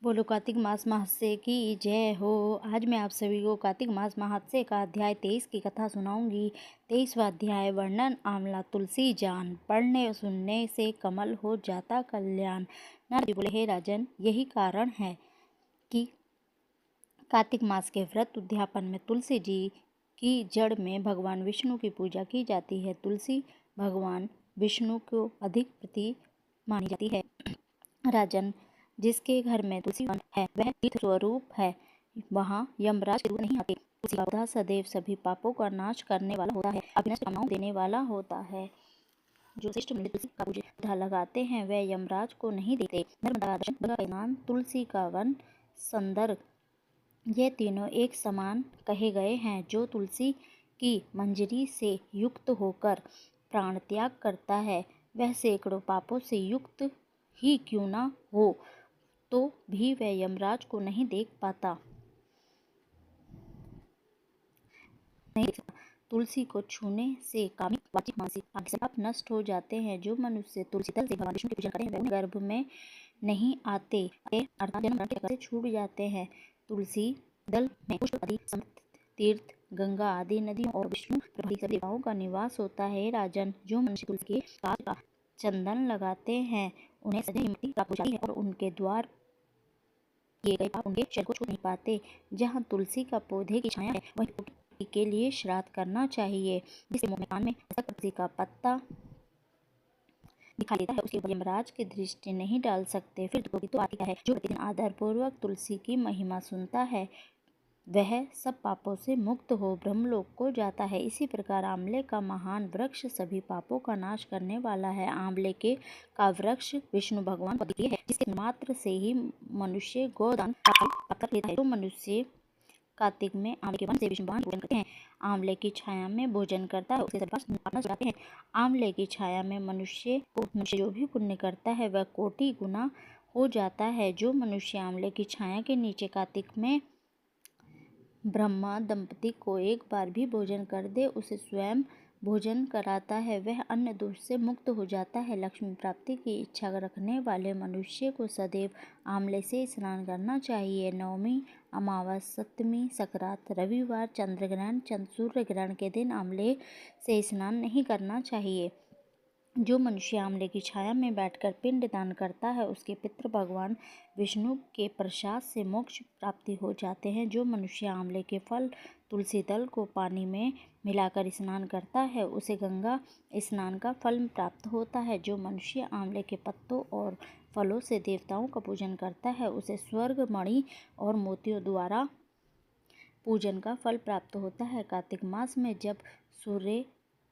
बोलो कार्तिक मास महात्स्य की जय हो। आज मैं आप सभी को कार्तिक मास महात्स्य का अध्याय 23 की कथा सुनाऊंगी। 23वां अध्याय वर्णन। आंवला तुलसी जान, पढ़ने सुनने से कमल हो जाता कल्याण। नारद जी बोले, हे राजन, यही कारण है कि कार्तिक मास के व्रत उद्यापन में तुलसी जी की जड़ में भगवान विष्णु की पूजा की जाती है। तुलसी भगवान विष्णु को अधिक प्रिय मानी जाती है। राजन, जिसके घर में तुलसी वन है वह तीर्थ स्वरूप है, वहाँ यमराज के दूत नहीं आते। तुलसी का पौधा सदैव सभी पापों का नाश करने वाला होता है, अभिनष्ट कामनाओं देने वाला होता है। जो श्रेष्ठ मंदिर तुलसी का पौधा लगाते हैं वह यमराज को नहीं देते। नर्मदा दर्शन, गंगा का स्नान, तुलसी का वन, संदर्भ, ये तीनों एक समान कहे गए हैं। जो तुलसी की मंजरी से युक्त होकर प्राण त्याग करता है वह सैकड़ों पापों से युक्त ही क्यों न हो तो भी वह यमराज को नहीं देख पाता। तुलसी को छूने से कामिक, वाचिक, मानसिक आदि सब नष्ट हो जाते हैं। जो मनुष्य तुलसी दल से भगवान विष्णु की पूजा करते हैं वह गर्भ में नहीं आते, अर्थात जन्म मरण के चक्कर से छूट जाते हैं। तुलसी दल में पुष्प आदि तीर्थ, गंगा आदि नदियों और विष्णु प्रभृति सभी देवताओं का निवास होता है। राजन, जो मनुष्य तुलसी के काट का चंदन लगाते हैं उन्हें सदैव मुक्ति प्राप्त हो जाती है और उनके द्वार किए गए पाप उनके शरीर को छू नहीं पाते। जहाँ तुलसी का पौधे की छाया है वहीं के लिए श्राद्ध करना चाहिए। जिसके मुंह में कान में तुलसी का पत्ता दिखाई देता है उसके ऊपर यमराज की दृष्टि नहीं डाल सकते। फिर तो बात क्या है। जो प्रतिदिन आदर पूर्वक तुलसी की महिमा सुनता है वह सब पापों से मुक्त हो ब्रह्मलोक को जाता है। इसी प्रकार आंवले का महान वृक्ष सभी पापों का नाश करने वाला है। आंवले का वृक्ष विष्णु भगवान को प्रिय है, जिसके मात्र से ही मनुष्य गोदान प्राप्त लेता है। जो मनुष्य कार्तिक में आंवले के वन से विष्णु भगवान पूजन करते हैं, आंवले की छाया में भोजन करता है, उसके सभी पाप नष्ट हो जाते हैं। आंवले की छाया में मनुष्य जो भी पुण्य करता है वह कोटि गुना हो जाता है। जो मनुष्य आंवले की छाया के नीचे कार्तिक में ब्रह्मा दंपति को एक बार भी भोजन कर दे, उसे स्वयं भोजन कराता है, वह अन्न दोष से मुक्त हो जाता है। लक्ष्मी प्राप्ति की इच्छा रखने वाले मनुष्य को सदैव आंवले से स्नान करना चाहिए। नवमी, अमावस, सप्तमी, सकरात, रविवार, चंद्र ग्रहण, सूर्य ग्रहण के दिन आंवले से स्नान नहीं करना चाहिए। जो मनुष्य आंवले की छाया में बैठकर पिंड दान करता है उसके पितृ भगवान विष्णु के प्रसाद से मोक्ष प्राप्ति हो जाते हैं। जो मनुष्य आंवले के फल तुलसी दल को पानी में मिलाकर स्नान करता है उसे गंगा स्नान का फल प्राप्त होता है। जो मनुष्य आंवले के पत्तों और फलों से देवताओं का पूजन करता है उसे स्वर्ग, मणि और मोतियों द्वारा पूजन का फल प्राप्त होता है। कार्तिक मास में जब सूर्य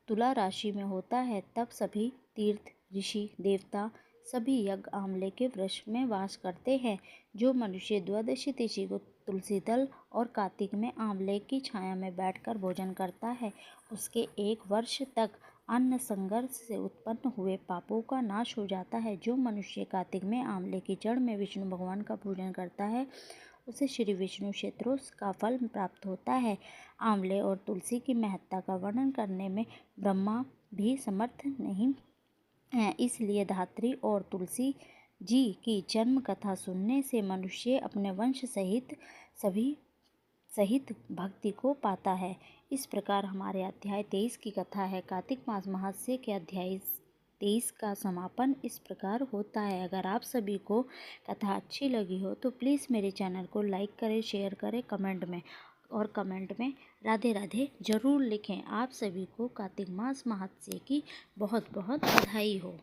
तुला राशि में होता है तब सभी तीर्थ, ऋषि, देवता सभी यज्ञ आंवले के वृक्ष में वास करते हैं। जो मनुष्य द्वादशी तिथि को तुलसी दल और कार्तिक में आंवले की छाया में बैठकर भोजन करता है उसके 1 वर्ष तक अन्न संघर्ष से उत्पन्न हुए पापों का नाश हो जाता है। जो मनुष्य कार्तिक में आंवले की जड़ में विष्णु भगवान का पूजन करता है उसे श्री विष्णु क्षेत्रों का फल प्राप्त होता है। आंवले और तुलसी की महत्ता का वर्णन करने में ब्रह्मा भी समर्थ नहीं है, इसलिए धात्री और तुलसी जी की जन्म कथा सुनने से मनुष्य अपने वंश सहित भक्ति को पाता है। इस प्रकार हमारे अध्याय 23 की कथा है। कार्तिक मास महात्स्य के अध्याय 23 का समापन इस प्रकार होता है। अगर आप सभी को कथा अच्छी लगी हो तो प्लीज़ मेरे चैनल को लाइक करें, शेयर करें, कमेंट में राधे राधे ज़रूर लिखें। आप सभी को कार्तिक मास महात्स्य की बहुत बहुत बधाई हो।